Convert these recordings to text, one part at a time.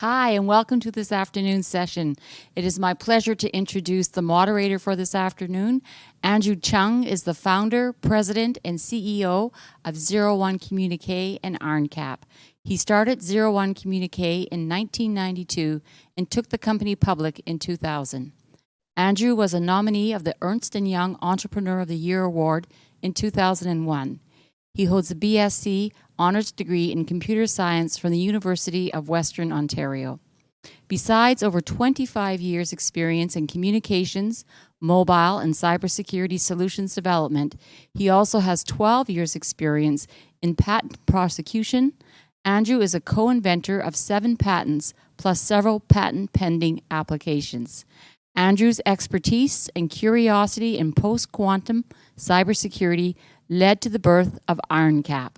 Hi, and welcome to this afternoon's session. It is my pleasure to introduce the moderator for this afternoon. Andrew Cheung is the founder, president, and CEO of 01 Communique and IronCap. He started 01 Communique in 1992 and took the company public in 2000. Andrew was a nominee of the Ernst & Young Entrepreneur of the Year Award in 2001. He holds a BSc honors degree in computer science from the University of Western Ontario. Besides over 25 years' experience in communications, mobile, and cybersecurity solutions development, he also has 12 years' experience in patent prosecution. Andrew is a co-inventor of 7 patents plus several patent-pending applications. Andrew's expertise and curiosity in post-quantum cybersecurity led to the birth of IronCap.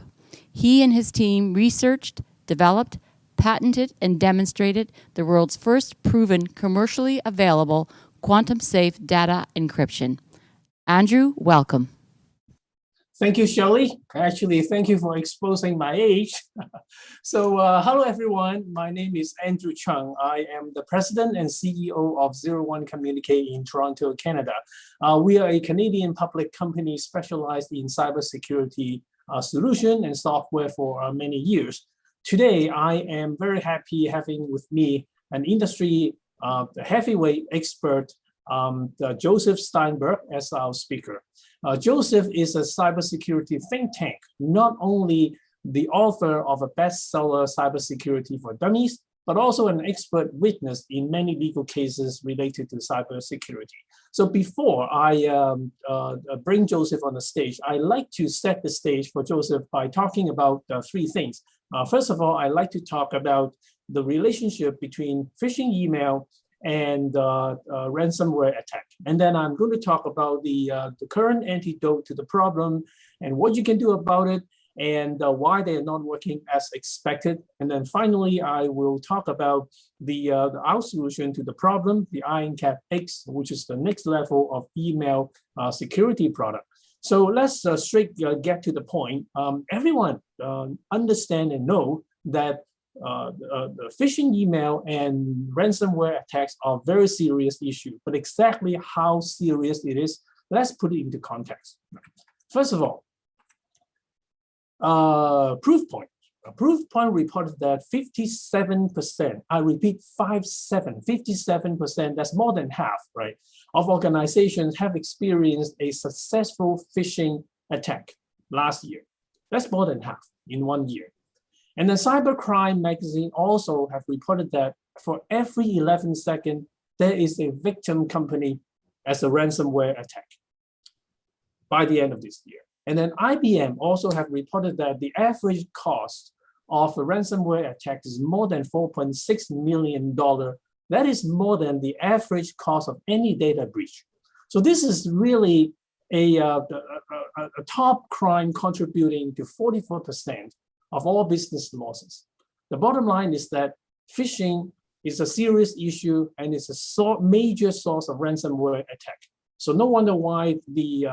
He and his team researched, developed, patented, and demonstrated the world's first proven commercially available quantum-safe data encryption. Andrew, welcome. Thank you, Shelley. Actually, thank you for exposing my age. Hello, everyone. My name is Andrew Cheung. I am the president and CEO of 01 Communique in Toronto, Canada. We are a Canadian public company specialized in cybersecurity solution and software for many years. Today, I am very happy having with me an industry heavyweight expert, Joseph Steinberg, as our speaker. Joseph is a cybersecurity think tank, not only the author of a bestseller, Cybersecurity for Dummies, but also an expert witness in many legal cases related to cybersecurity. So before I bring Joseph on the stage, I like to set the stage for Joseph by talking about 3 things. First of all, I like to talk about the relationship between phishing email and ransomware attack. And then I'm going to talk about the current antidote to the problem and what you can do about it and why they are not working as expected. And then finally, I will talk about our solution to the problem, the IronCap X, which is the next level of email security product. So let's straight get to the point. Everyone understand and know that the phishing email and ransomware attacks are very serious issue, but exactly how serious it is, let's put it into context. First of all, Proofpoint. Proofpoint reported that 57%, I repeat 57%, that's more than half, right, of organizations have experienced a successful phishing attack last year. That's more than half in 1 year. And the Cybercrime magazine also have reported that for every 11 seconds, there is a victim company as a ransomware attack by the end of this year. And then IBM also have reported that the average cost of a ransomware attack is more than $4.6 million. That is more than the average cost of any data breach. So this is really a top crime contributing to 44% of all business losses. The bottom line is that phishing is a serious issue and it's a major source of ransomware attack. So no wonder why the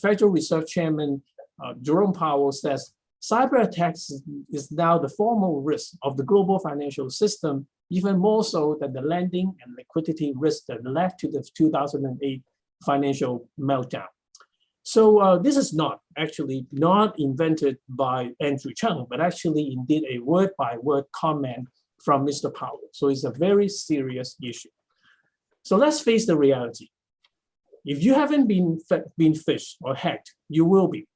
Federal Reserve Chairman, Jerome Powell, says cyber attacks is now the formal risk of the global financial system, even more so than the lending and liquidity risk that led to the 2008 financial meltdown. So this is not invented by Andrew Cheung, but actually indeed a word-by-word comment from Mr. Powell. So it's a very serious issue. So let's face the reality. If you haven't been phished or hacked, you will be.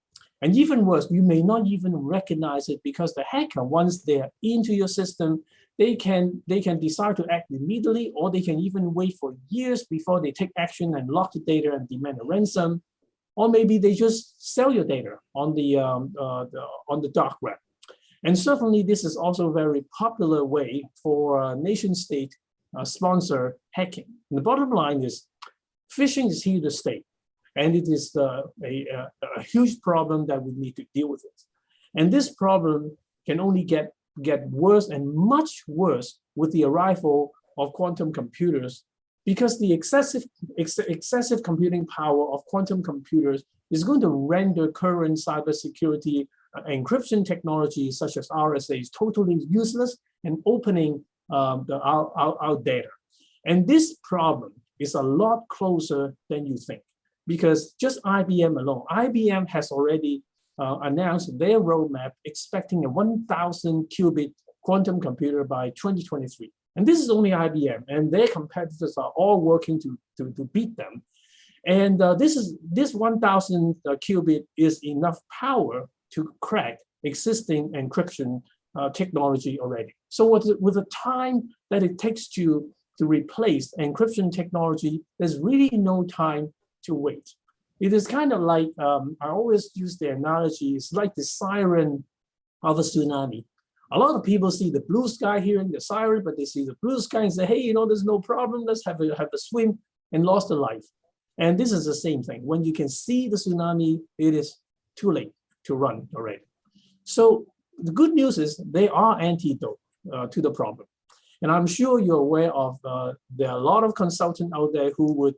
And even worse, you may not even recognize it because the hacker, once they're into your system, they can decide to act immediately, or they can even wait for years before they take action and lock the data and demand a ransom. Or maybe they just sell your data on the dark web. And certainly this is also a very popular way for nation-state sponsor hacking. And the bottom line is phishing is here to stay. And it is a huge problem that we need to deal with it. And this problem can only get worse and much worse with the arrival of quantum computers, because the excessive computing power of quantum computers is going to render current cybersecurity encryption technologies such as RSAs totally useless and opening our data. And this problem is a lot closer than you think, because just IBM alone, IBM has already announced their roadmap expecting a 1,000 qubit quantum computer by 2023. And this is only IBM, and their competitors are all working to beat them. And this 1,000 qubit is enough power to crack existing encryption technology already. So with the time that it takes to replace encryption technology, there's really no time to wait. It is kind of like, I always use the analogy, it's like the siren of a tsunami. A lot of people see the blue sky hearing the siren, but they see the blue sky and say, hey, you know, there's no problem, let's have a swim, and lost their life. And this is the same thing. When you can see the tsunami, it is too late to run already. So the good news is they are antidote to the problem. And I'm sure you're aware of, there are a lot of consultants out there who would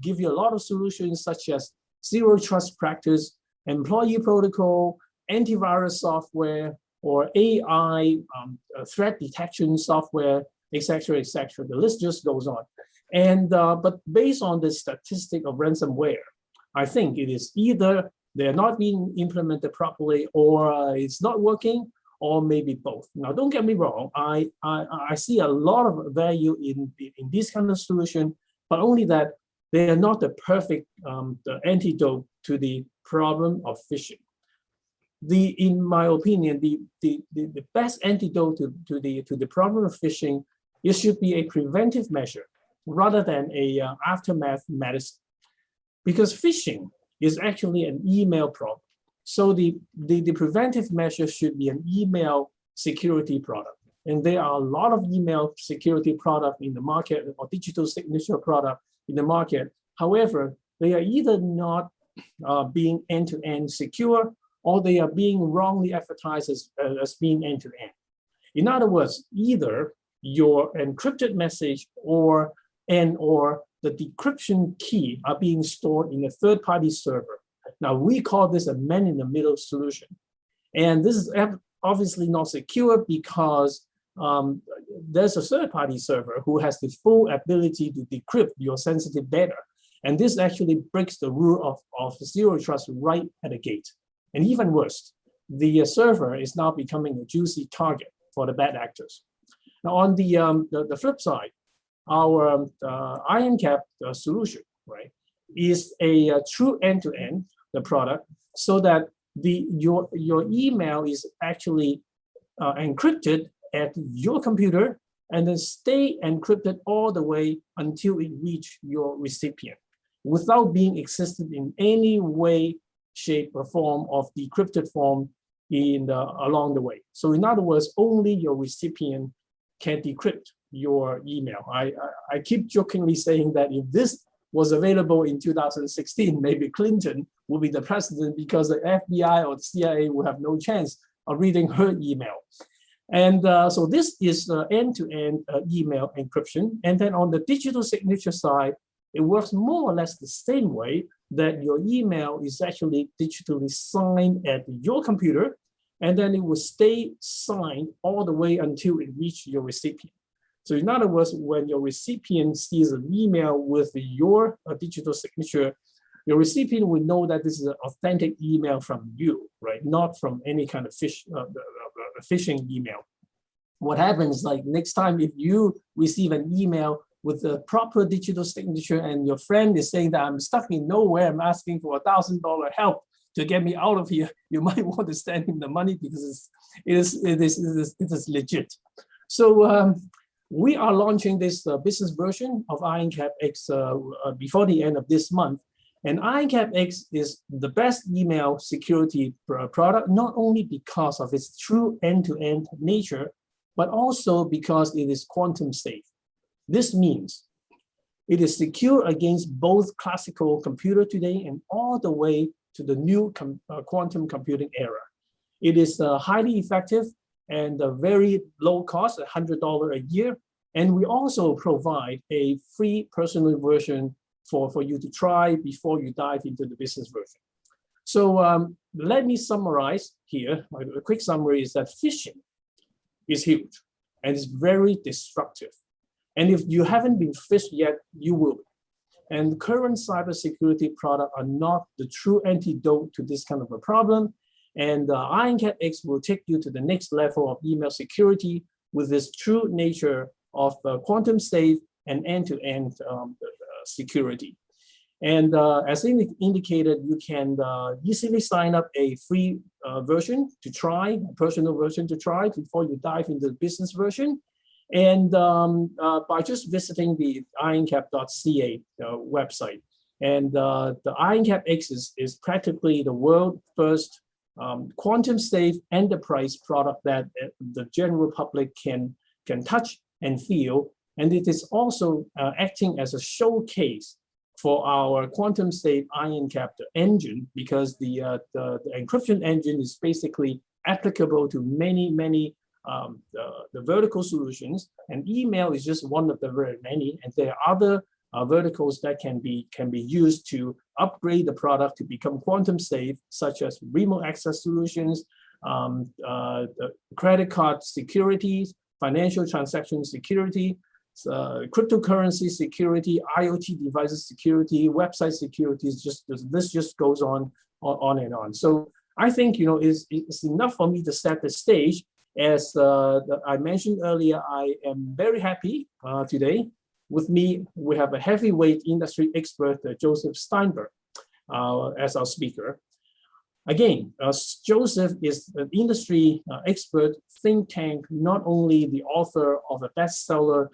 give you a lot of solutions such as zero trust practice, employee protocol, antivirus software, or AI threat detection software, et cetera, et cetera. The list just goes on. And but based on the statistic of ransomware, I think it is either they're not being implemented properly, or it's not working, or maybe both. Now, don't get me wrong. I see a lot of value in this kind of solution, but only that they are not the perfect the antidote to the problem of phishing. In my opinion, the best antidote to the problem of phishing, it should be a preventive measure rather than a aftermath medicine, because phishing is actually an email problem. So the preventive measure should be an email security product. And there are a lot of email security product in the market, or digital signature product in the market. However, they are either not being end-to-end secure, or they are being wrongly advertised as being end-to-end. In other words, either your encrypted message or the decryption key are being stored in a third-party server. Now, we call this a man-in-the-middle solution. And this is obviously not secure because there's a third-party server who has the full ability to decrypt your sensitive data. And this actually breaks the rule of zero trust right at the gate. And even worse, the server is now becoming a juicy target for the bad actors. Now, on the flip side, our IronCAP solution, right, is a true end-to-end the product, so that your email is actually encrypted at your computer and then stay encrypted all the way until it reaches your recipient, without being existed in any way, shape, or form of decrypted form along the way. So in other words, only your recipient can decrypt your email. I keep jokingly saying that if this was available in 2016, maybe Clinton will be the president, because the FBI or the CIA will have no chance of reading her email. And so this is end-to-end email encryption. And then on the digital signature side, it works more or less the same way, that your email is actually digitally signed at your computer, and then it will stay signed all the way until it reaches your recipient. So in other words, when your recipient sees an email with your digital signature, your recipient will know that this is an authentic email from you, right? Not from any kind of phishing email. What happens, like next time if you receive an email with the proper digital signature and your friend is saying that I'm stuck in nowhere, I'm asking for $1,000 help to get me out of here, you might want to send him the money, because it is legit. So we are launching this business version of IronCAP X before the end of this month. And IronCAP X is the best email security product, not only because of its true end-to-end nature, but also because it is quantum safe. This means it is secure against both classical computer today and all the way to the new quantum computing era. It is highly effective and very low cost, $100 a year. And we also provide a free personal version for you to try before you dive into the business version. So let me summarize here. A quick summary is that phishing is huge. and it's very destructive. And if you haven't been phished yet, you will. And current cybersecurity products are not the true antidote to this kind of a problem. And IronCAP X will take you to the next level of email security with this true nature of quantum safe and end-to-end security. And as indicated, you can easily sign up a free version to try, a personal version to try before you dive into the business version. And by just visiting the ironcap.ca website. And the IronCAP X is practically the world's first quantum safe enterprise product that the general public can touch and feel. And it is also acting as a showcase for our quantum safe IronCAP engine, because the encryption engine is basically applicable to many the vertical solutions, and email is just one of the very many, and there are other verticals that can be used to upgrade the product to become quantum safe, such as remote access solutions, the credit card securities, financial transaction security, cryptocurrency security, IoT devices security, website security. This just goes on and on. So I think it's enough for me to set the stage. As I mentioned earlier, I am very happy today. With me, we have a heavyweight industry expert, Joseph Steinberg, as our speaker. Again, Joseph is an industry expert, think tank, not only the author of a bestseller,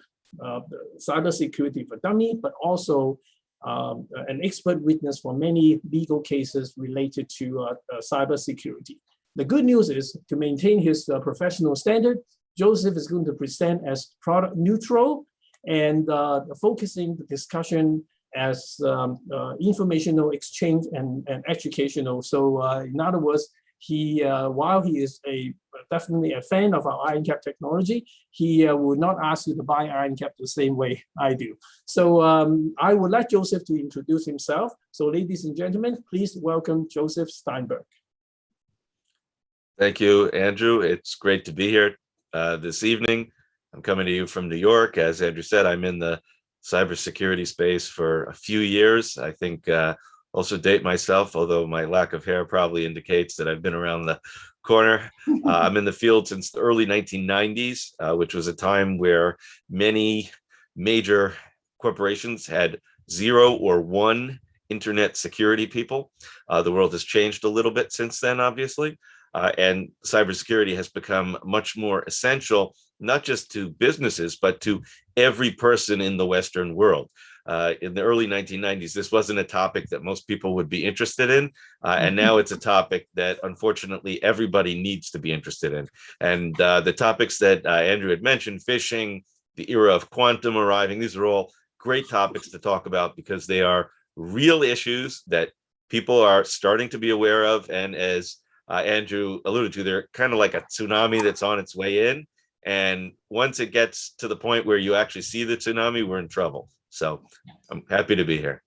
Cybersecurity for Dummies, but also an expert witness for many legal cases related to cybersecurity. The good news is, to maintain his professional standard, Joseph is going to present as product neutral and focusing the discussion as informational exchange and educational. So in other words, while he is definitely a fan of our IronCAP technology, he will not ask you to buy IronCAP the same way I do. So I would like Joseph to introduce himself. So ladies and gentlemen, please welcome Joseph Steinberg. Thank you, Andrew. It's great to be here this evening. I'm coming to you from New York. As Andrew said, I'm in the cybersecurity space for a few years. I think also date myself, although my lack of hair probably indicates that I've been around the corner. I'm in the field since the early 1990s, which was a time where many major corporations had 0 or 1 internet security people. The world has changed a little bit since then, obviously. And cybersecurity has become much more essential, not just to businesses, but to every person in the Western world. In the early 1990s, this wasn't a topic that most people would be interested in. And now it's a topic that, unfortunately, everybody needs to be interested in. And the topics that Andrew had mentioned, phishing, the era of quantum arriving, these are all great topics to talk about because they are real issues that people are starting to be aware of. And as Andrew alluded to, they're kind of like a tsunami that's on its way in. And once it gets to the point where you actually see the tsunami, we're in trouble. So I'm happy to be here.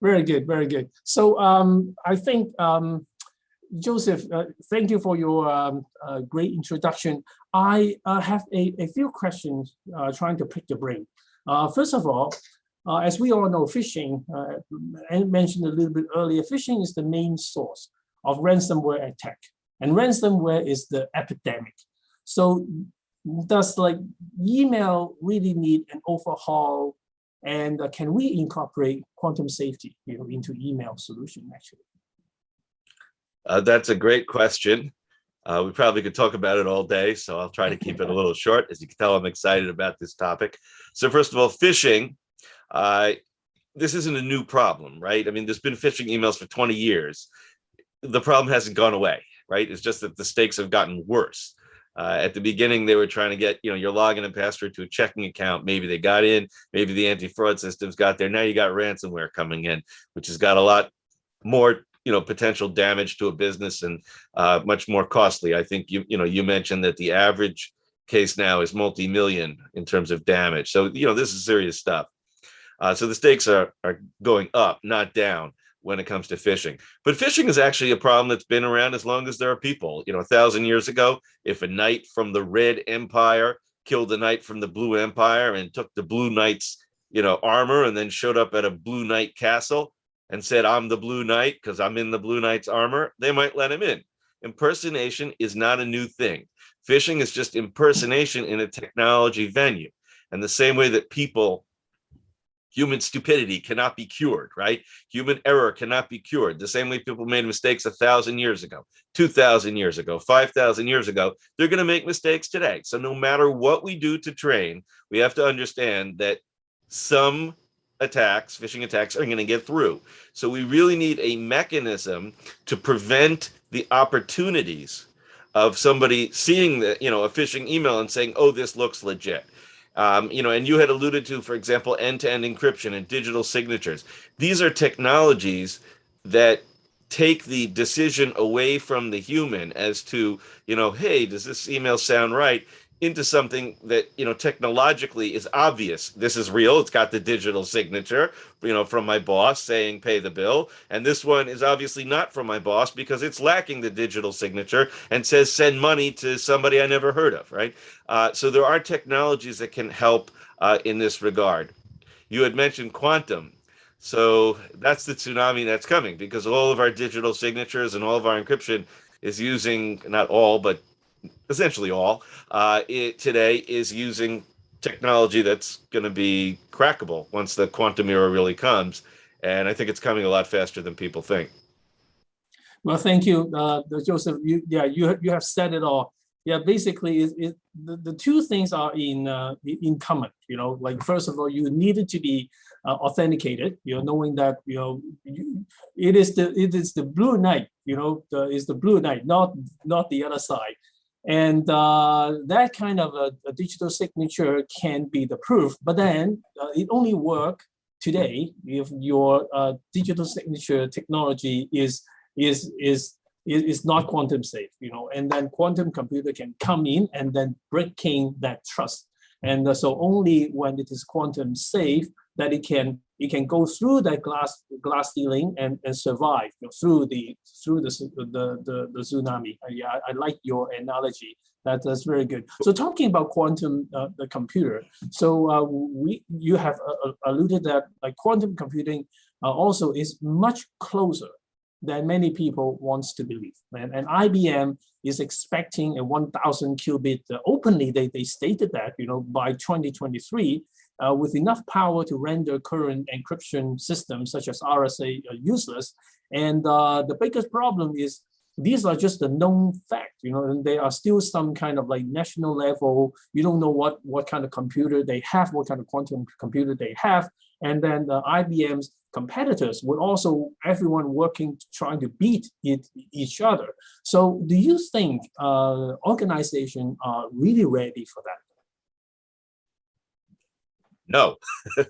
Very good, very good. So I think, Joseph, thank you for your great introduction. I have a few questions trying to pick your brain. First of all, as we all know, phishing, I mentioned a little bit earlier, phishing is the main source of ransomware attack. And ransomware is the epidemic. So does email really need an overhaul? And can we incorporate quantum safety into email solution, actually? That's a great question. We probably could talk about it all day, so I'll try to keep it a little short. As you can tell, I'm excited about this topic. So first of all, phishing. This isn't a new problem, right? I mean, there's been phishing emails for 20 years. The problem hasn't gone away, right? It's just that the stakes have gotten worse. At the beginning, they were trying to get, your login and password to a checking account. Maybe they got in, maybe the anti-fraud systems got there. Now you got ransomware coming in, which has got a lot more, potential damage to a business and much more costly. I think you mentioned that the average case now is multi-million in terms of damage. So, this is serious stuff. So the stakes are going up, not down. when it comes to phishing. But phishing is actually a problem that's been around as long as there are people. 1,000 years ago, if a knight from the Red Empire killed a knight from the Blue Empire and took the Blue Knight's, armor and then showed up at a Blue Knight castle and said, I'm the Blue Knight because I'm in the Blue Knight's armor, they might let him in. Impersonation is not a new thing. Phishing is just impersonation in a technology venue. And the same way that human stupidity cannot be cured, right? Human error cannot be cured. The same way people made mistakes 1,000 years ago, 2,000 years ago, 5,000 years ago, they're going to make mistakes today. So no matter what we do to train, we have to understand that some attacks, phishing attacks, are going to get through. So we really need a mechanism to prevent the opportunities of somebody seeing a phishing email and saying, oh, this looks legit. And you had alluded to, for example, end-to-end encryption and digital signatures. These are technologies that take the decision away from the human as to, hey, does this email sound right, into something that, technologically is obvious. This is real. It's got the digital signature, from my boss saying pay the bill. And this one is obviously not from my boss because it's lacking the digital signature and says send money to somebody I never heard of, right? So there are technologies that can help in this regard. You had mentioned quantum. So that's the tsunami that's coming because all of our digital signatures and all of our encryption is using, not all, but essentially all, it today is using technology that's going to be crackable once the quantum era really comes. And I think it's coming a lot faster than people think. Well, thank you, Joseph. You have said it all. Yeah, basically, the two things are in common. Like first of all, you needed to be authenticated. Knowing that it is the Blue Knight. Is the Blue Knight, not the other side. And that kind of a digital signature can be the proof, but then it only works today if your digital signature technology is not quantum safe, and then quantum computer can come in and then breaking that trust. And so only when it is quantum safe that it can go through that glass ceiling and survive through the tsunami. Yeah, I like your analogy. That's very good. So talking about quantum the computer, so you have alluded that like quantum computing also is much closer than many people wants to believe. And IBM is expecting a 1,000 qubit openly. They stated that by 2023. With enough power to render current encryption systems such as RSA useless. And the biggest problem is these are just the known fact, and they are still some kind of like national level. You don't know what kind of computer they have, what kind of quantum computer they have. And then IBM's competitors would also, everyone working, trying to beat each other. So do you think organizations are really ready for that? No,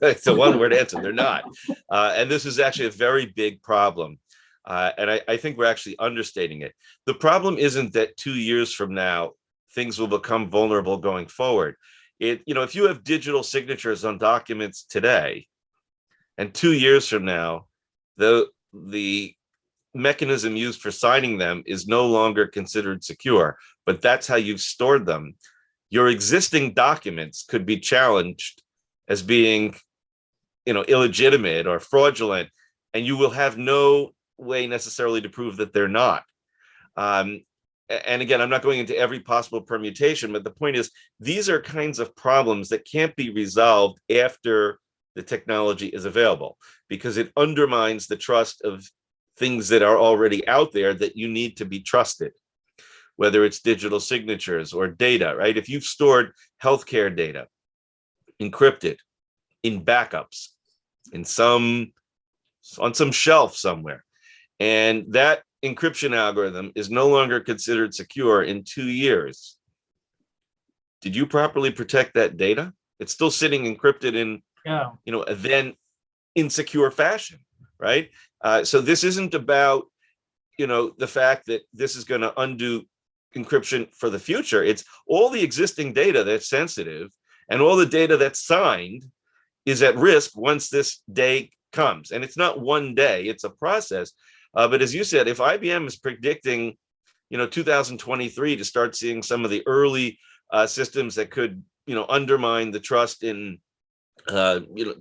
it's a one-word answer. They're not. And this is actually a very big problem. And I think we're actually understating it. The problem isn't that 2 years from now, things will become vulnerable going forward. If you have digital signatures on documents today, and 2 years from now, the mechanism used for signing them is no longer considered secure, but that's how you've stored them. Your existing documents could be challenged as being, illegitimate or fraudulent, and you will have no way necessarily to prove that they're not. And again, I'm not going into every possible permutation, but the point is, these are kinds of problems that can't be resolved after the technology is available, because it undermines the trust of things that are already out there that you need to be trusted, whether it's digital signatures or data, right? If you've stored healthcare data encrypted in backups on some shelf somewhere, and that encryption algorithm is no longer considered secure in 2 years, did you properly protect that data? It's still sitting encrypted in a then insecure fashion, right? So this isn't about the fact that this is going to undo encryption for the future. It's all the existing data that's sensitive and all the data that's signed is at risk once this day comes. And it's not one day, it's a process. But as you said, if IBM is predicting, 2023 to start seeing some of the early systems that could, undermine the trust in,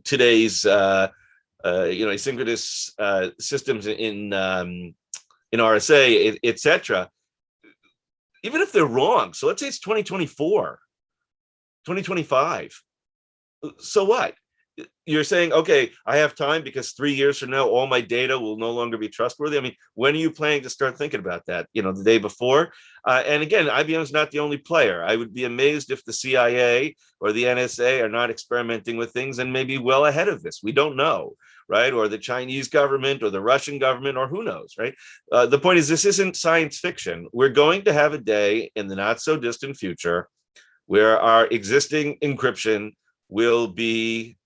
today's, asynchronous systems in RSA, et cetera, even if they're wrong. So let's say it's 2024, 2025. So what? You're saying, okay, I have time because 3 years from now, all my data will no longer be trustworthy. I mean, when are you planning to start thinking about that? The day before? And again, IBM is not the only player. I would be amazed if the CIA or the NSA are not experimenting with things and maybe well ahead of this. We don't know, right? Or the Chinese government or the Russian government, or who knows, right? The point is, this isn't science fiction. We're going to have a day in the not so distant future where our existing encryption will be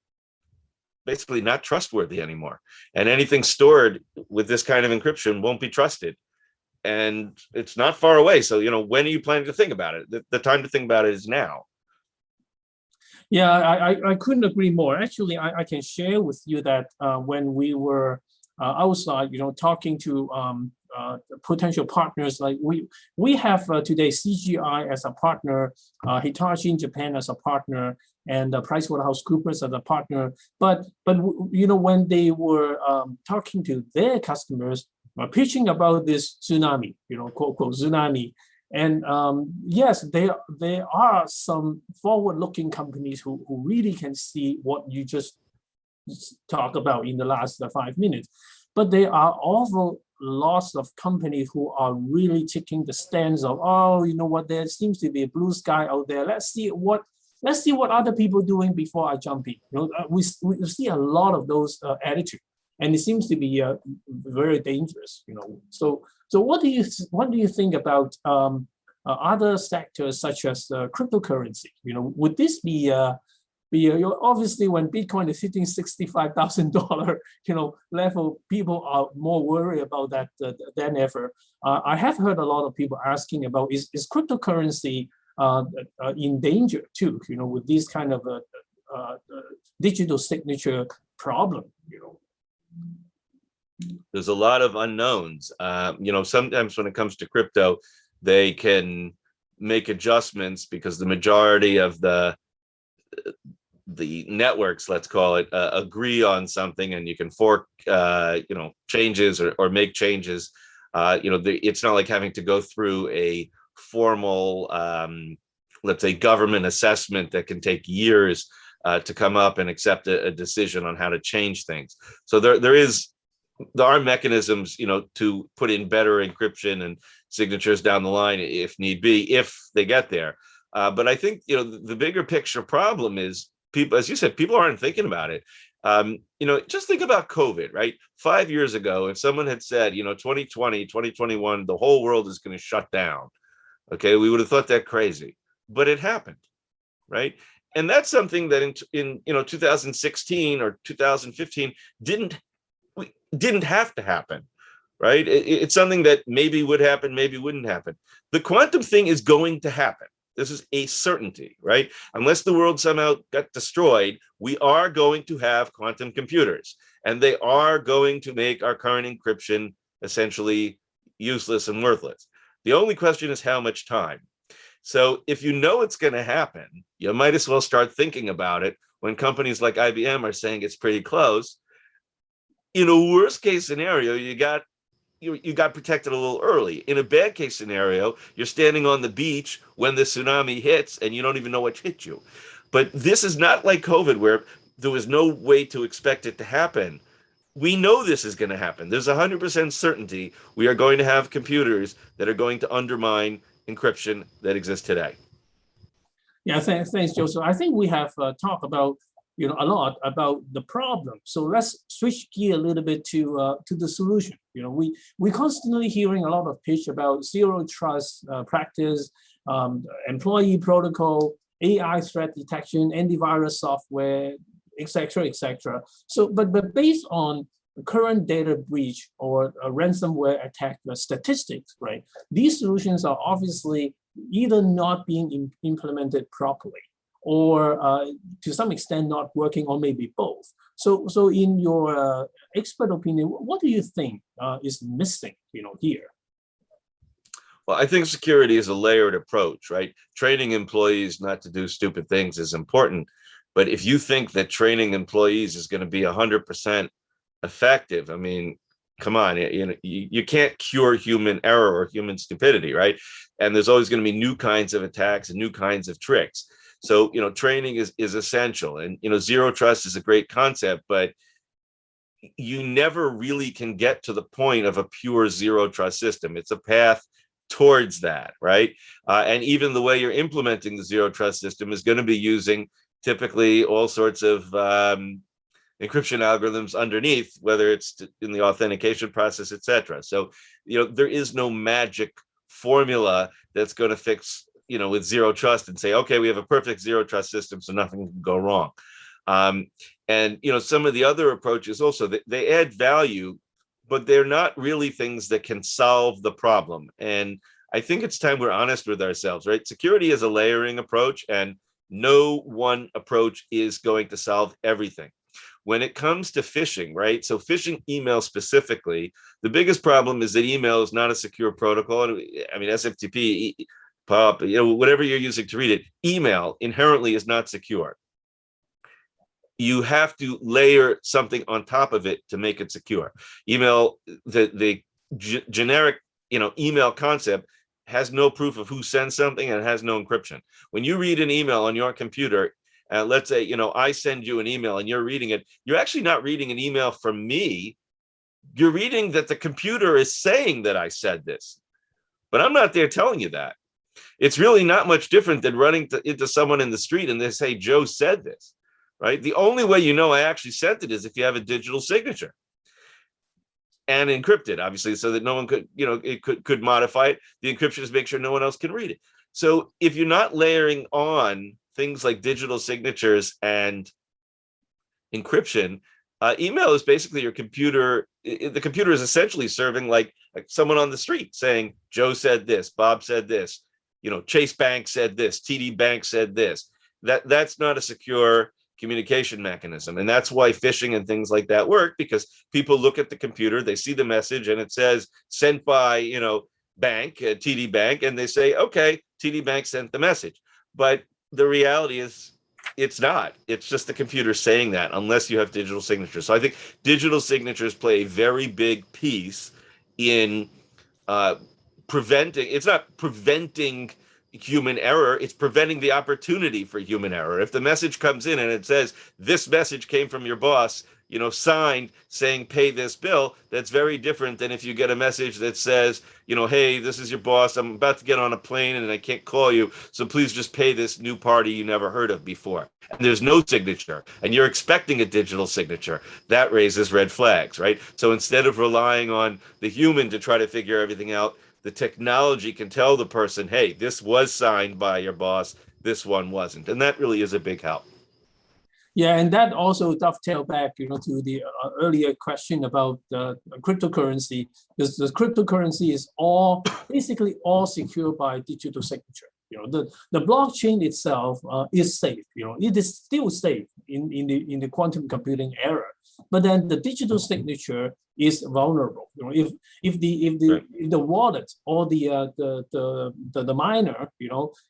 basically not trustworthy anymore. And anything stored with this kind of encryption won't be trusted. And it's not far away. So, when are you planning to think about it? The time to think about it is now. Yeah, I couldn't agree more. Actually, I can share with you that when we were outside, talking to potential partners, like we have today CGI as a partner, Hitachi in Japan as a partner, and PricewaterhouseCoopers as a partner. But when they were talking to their customers, pitching about this tsunami, quote quote tsunami. And yes, there are some forward-looking companies who really can see what you just talked about in the last 5 minutes. But there are also lots of companies who are really taking the stance of, there seems to be a blue sky out there. Let's see what other people are doing before I jump in. We see a lot of those attitudes, and it seems to be very dangerous. So what do you think about other sectors such as cryptocurrency? Would this be obviously when Bitcoin is hitting $65,000 level, people are more worried about that than ever. I have heard a lot of people asking about is cryptocurrency in danger too? With this kind of digital signature problem. There's a lot of unknowns. Sometimes when it comes to crypto, they can make adjustments because the majority of the networks, let's call it, agree on something, and you can fork, changes or make changes. It's not like having to go through a formal, let's say, government assessment that can take years to come up and accept a decision on how to change things. So there are mechanisms, to put in better encryption and signatures down the line if need be, if they get there. But I think, the bigger picture problem is people, as you said, people aren't thinking about it. Just think about COVID, right? 5 years ago, if someone had said, 2020, 2021, the whole world is going to shut down, okay, we would have thought that crazy, but it happened, right? And that's something that in 2016 or 2015 didn't have to happen, right? It's something that maybe would happen, maybe wouldn't happen. The quantum thing is going to happen. This is a certainty, right? Unless the world somehow got destroyed, we are going to have quantum computers, and they are going to make our current encryption essentially useless and worthless. The only question is how much time. So if you know it's going to happen, you might as well start thinking about it when companies like IBM are saying it's pretty close. In a worst case scenario, you got protected a little early. In a bad case scenario, you're standing on the beach when the tsunami hits and you don't even know what hit you. But this is not like COVID, where there was no way to expect it to happen. We know this is going to happen. There's 100% certainty we are going to have computers that are going to undermine encryption that exists today. Yeah, thanks, Joseph. I think we have talked about a lot about the problem. So let's switch gear a little bit to the solution. We constantly hearing a lot of pitch about zero trust practice, employee protocol, AI threat detection, antivirus software, etc., etc. So, but based on current data breach or a ransomware attack statistics, right? These solutions are obviously either not being implemented properly, or to some extent not working, or maybe both. So in your expert opinion, what do you think is missing, here? Well, I think security is a layered approach, right? Training employees not to do stupid things is important. But if you think that training employees is going to be 100% effective, I mean, come on, you can't cure human error or human stupidity, right? And there's always going to be new kinds of attacks and new kinds of tricks. So, training is essential. And, zero trust is a great concept, but you never really can get to the point of a pure zero trust system. It's a path towards that, right? And even the way you're implementing the zero trust system is going to be using typically all sorts of encryption algorithms underneath, whether it's in the authentication process, etc. So, there is no magic formula that's going to fix, with zero trust and say, okay, we have a perfect zero trust system, so nothing can go wrong. And, some of the other approaches also, they add value, but they're not really things that can solve the problem. And I think it's time we're honest with ourselves, right? Security is a layering approach, and no one approach is going to solve everything. When it comes to phishing, right? So phishing email specifically, the biggest problem is that email is not a secure protocol. I mean, SFTP, POP, whatever you're using to read it, email inherently is not secure. You have to layer something on top of it to make it secure. Email, the generic, email concept has no proof of who sends something and has no encryption. When you read an email on your computer, let's say, I send you an email and you're reading it, you're actually not reading an email from me. You're reading that the computer is saying that I said this, but I'm not there telling you that. It's really not much different than running into someone in the street and they say, Joe said this. Right? The only way I actually sent it is if you have a digital signature and encrypted, obviously, so that no one could, it could modify it. The encryption is make sure no one else can read it. So if you're not layering on things like digital signatures and encryption, email is basically your computer. The computer is essentially serving like someone on the street saying, Joe said this, Bob said this, Chase Bank said this, TD Bank said this. That's not a secure communication mechanism. And that's why phishing and things like that work, because people look at the computer, they see the message and it says sent by, bank, TD Bank, and they say, okay, TD Bank sent the message. But the reality is it's not. It's just the computer saying that, unless you have digital signatures. So I think digital signatures play a very big piece in preventing, it's not preventing human error, it's preventing the opportunity for human error. If the message comes in and it says, this message came from your boss, signed saying pay this bill, that's very different than if you get a message that says, hey, this is your boss, I'm about to get on a plane and I can't call you, so please just pay this new party you never heard of before. And there's no signature, and you're expecting a digital signature. That raises red flags, right? So instead of relying on the human to try to figure everything out, the technology can tell the person, hey, this was signed by your boss, this one wasn't. And that really is a big help. Yeah, and that also dovetail back, to the earlier question about cryptocurrency, because the cryptocurrency is basically all secured by digital signature. The blockchain itself is safe. It is still safe in the quantum computing era. But then the digital signature is vulnerable. If the wallet or the miner,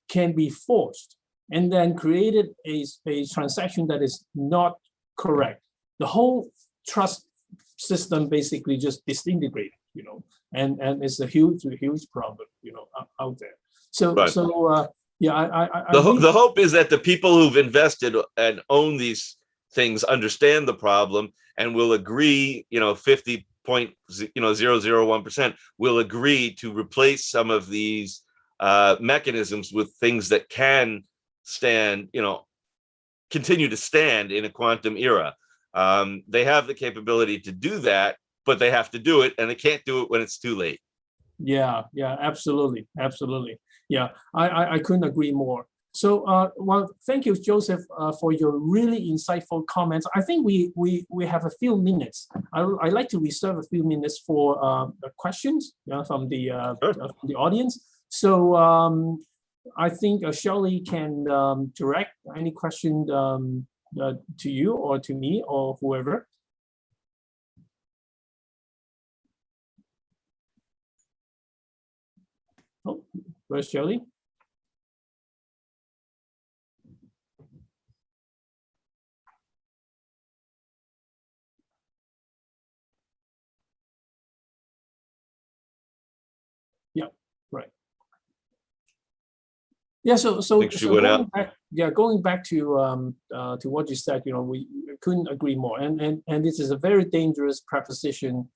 can be forged and then created a transaction that is not correct, the whole trust system basically just disintegrated. And it's a huge problem, out there. So yeah, the hope is that the people who've invested and own these things understand the problem and will agree, 50.001% will agree to replace some of these mechanisms with things that can stand, continue to stand in a quantum era. They have the capability to do that, but they have to do it, and they can't do it when it's too late. Yeah, absolutely. Yeah, I couldn't agree more. So, well, thank you, Joseph, for your really insightful comments. I think we have a few minutes. I'd like to reserve a few minutes for questions from the audience. So, I think Shirley can direct any question to you or to me or whoever. Oh, where's Shirley? Yeah, right. Yeah, so think she went out. going back to what you said, we couldn't agree more. And this is a very dangerous proposition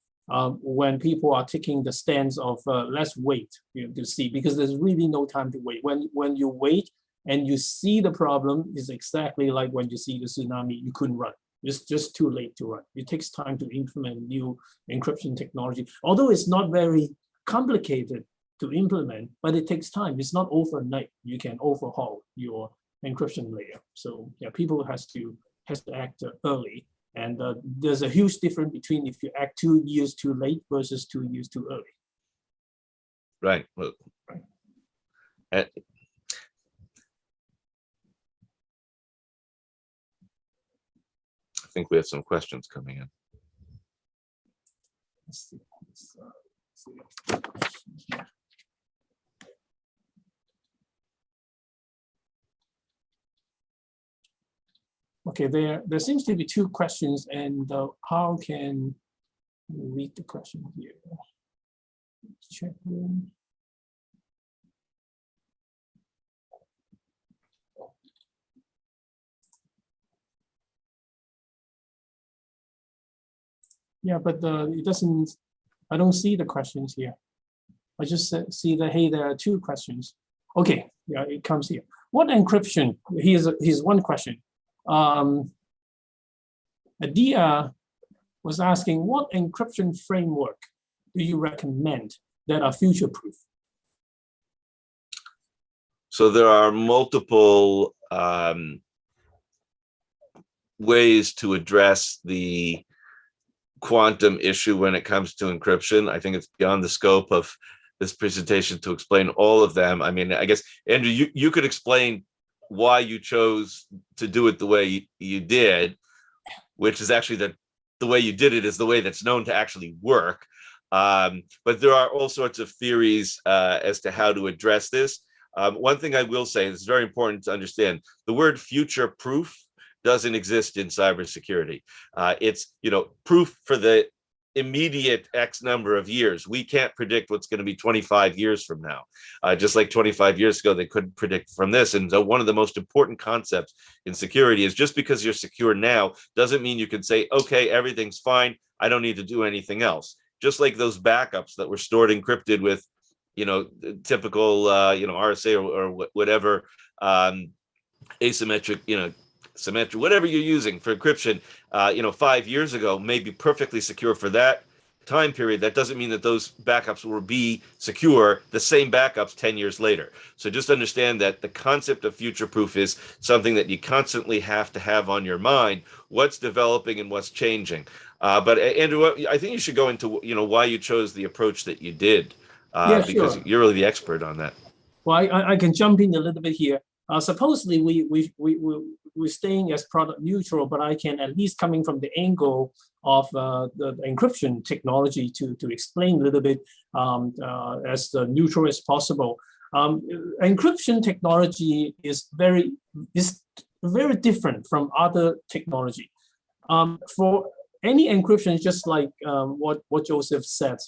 when people are taking the stance of let's wait, to see, because there's really no time to wait. When you wait and you see the problem, is exactly like when you see the tsunami, you couldn't run. It's just too late to run. It takes time to implement new encryption technology, although it's not very complicated to implement, but it takes time. It's not overnight. You can overhaul your encryption layer. So yeah, people has to act early. And there's a huge difference between if you act 2 years too late versus 2 years too early. Right. Well, I think we have some questions coming in. Let's see. Okay, there seems to be 2 questions, and how can we read the question here? Check room. Yeah, but it doesn't, I don't see the questions here. I just see that, hey, there are 2 questions. Okay, yeah, it comes here. What encryption? Here's one question. Adia was asking, what encryption framework do you recommend that are future-proof? So there are multiple ways to address the quantum issue when it comes to encryption. I think it's beyond the scope of this presentation to explain all of them. I mean, I guess, Andrew, you could explain why you chose to do it the way you did, which is actually the way you did it is the way that's known to actually work. But there are all sorts of theories as to how to address this. One thing I will say, it's very important to understand, the word future-proof doesn't exist in cybersecurity. It's proof for the immediate X number of years. We can't predict what's going to be 25 years from now. Just like 25 years ago, they couldn't predict from this. And so one of the most important concepts in security is just because you're secure now doesn't mean you can say, okay, everything's fine, I don't need to do anything else. Just like those backups that were stored encrypted with, typical, RSA or whatever, asymmetric, symmetric, whatever you're using for encryption, 5 years ago may be perfectly secure for that time period. That doesn't mean that those backups will be secure, the same backups 10 years later. So just understand that the concept of future-proof is something that you constantly have to have on your mind, what's developing and what's changing. But Andrew, I think you should go into why you chose the approach that you did, Yeah, because sure. you're really the expert on that. Well, I can jump in a little bit here. Supposedly we're staying as product neutral, but I can at least coming from the angle of the encryption technology to explain a little bit as neutral as possible. Encryption technology is very different from other technology. For any encryption, just like what Joseph said,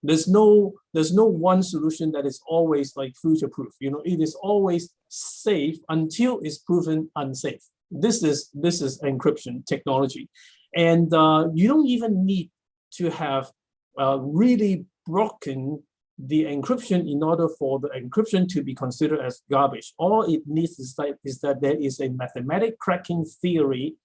there's no one solution that is always like future-proof. It is always safe until it's proven unsafe. This is encryption technology, and you don't even need to have really broken the encryption in order for the encryption to be considered as garbage. All it needs is that there is a mathematic cracking theory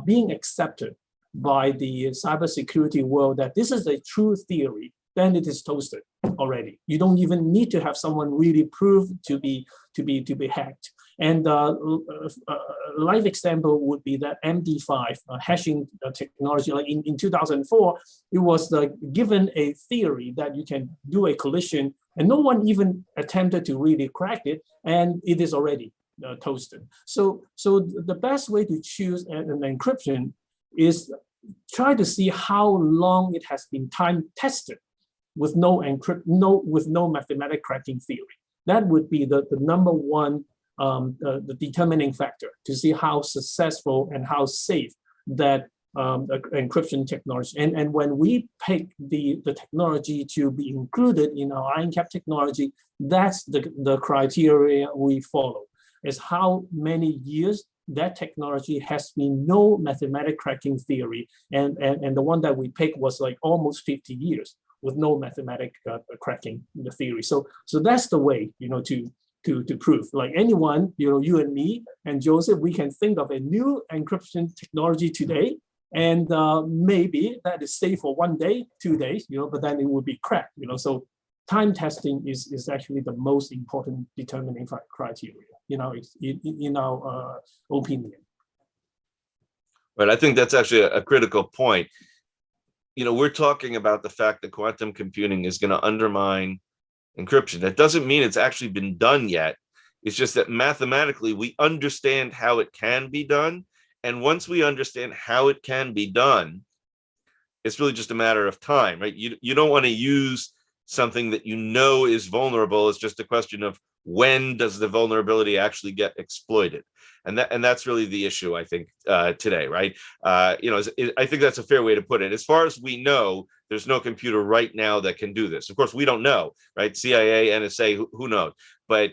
being accepted by the cybersecurity world, that this is a true theory. Then it is toasted already. You don't even need to have someone really prove to be hacked. And live example would be that MD5 hashing technology. Like in 2004, it was given a theory that you can do a collision, and no one even attempted to really crack it, and it is already toasted. So the best way to choose an encryption is try to see how long it has been time tested with no mathematic cracking theory. That would be the number one the determining factor to see how successful and how safe that encryption technology. And when we pick the technology to be included in our IronCAP technology, that's the criteria we follow, is how many years that technology has been no mathematic cracking theory. And the one that we picked was like almost 50 years with no mathematic cracking the theory. So that's the way, to prove. Like anyone, you and me and Joseph, we can think of a new encryption technology today, and maybe that is safe for 1 day, 2 days, but then it will be cracked. So time testing is actually the most important determining criteria, in our opinion. But I think that's actually a critical point. We're talking about the fact that quantum computing is going to undermine encryption. That doesn't mean it's actually been done yet. It's just that mathematically we understand how it can be done. And once we understand how it can be done, it's really just a matter of time, right? You don't want to use something that is vulnerable. It's just a question of when does the vulnerability actually get exploited. And that's really the issue, I think, today, right? I think that's a fair way to put it. As far as we know, there's no computer right now that can do this. Of course, we don't know, right? CIA, NSA, who knows? But,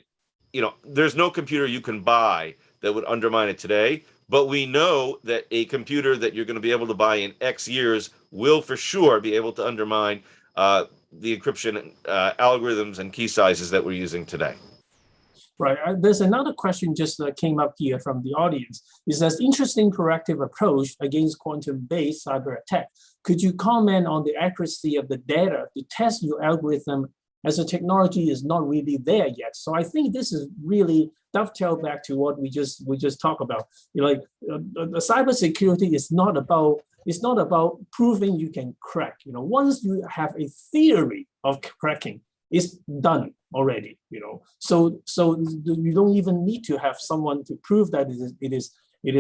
there's no computer you can buy that would undermine it today. But we know that a computer that you're going to be able to buy in X years will for sure be able to undermine the encryption algorithms and key sizes that we're using today. Right. There's another question just came up here from the audience. It says, interesting proactive approach against quantum-based cyber attack. Could you comment on the accuracy of the data to test your algorithm, as the technology is not really there yet? So I think this is really dovetail back to what we just talked about. The cybersecurity is not about proving you can crack. Once you have a theory of cracking, it's done already. So you don't even need to have someone to prove that it is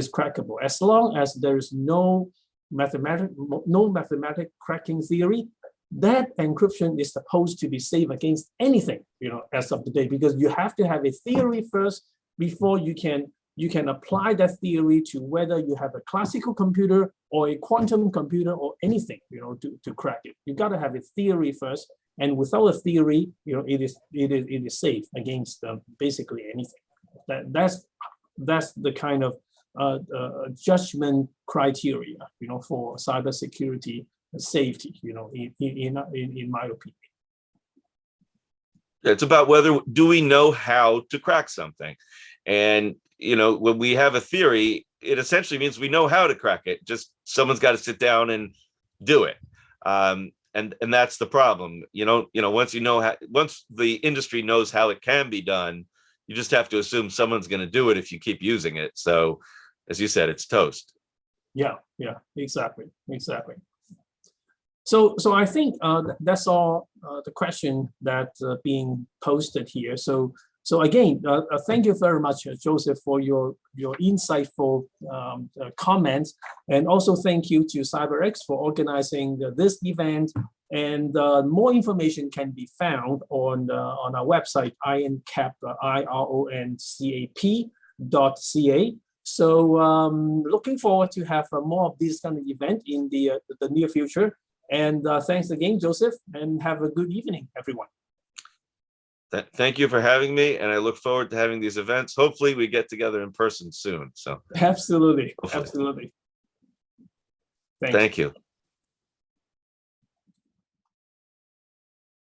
crackable. As long as there is no mathematic cracking theory, that encryption is supposed to be safe against anything, as of today, because you have to have a theory first before you can apply that theory to whether you have a classical computer or a quantum computer or anything, to crack it. You got to have a theory first, and without a theory, it is safe against basically anything. That's the kind of judgment criteria, for cybersecurity safety, in my opinion. It's about do we know how to crack something? And, when we have a theory, it essentially means we know how to crack it. Just someone's got to sit down and do it. And that's the problem. Once the industry knows how it can be done, you just have to assume someone's going to do it if you keep using it. So, as you said, it's toast. Yeah, exactly. So I think that's all the question that being posted here. So again, thank you very much, Joseph, for your insightful comments, and also thank you to CyberX for organizing this event. And more information can be found on our website, IronCAP, IRONCAP.ca. So looking forward to have more of this kind of event in the near future. And thanks again, Joseph, and have a good evening, everyone. Thank you for having me, and I look forward to having these events. Hopefully we get together in person soon. So absolutely. Thank you.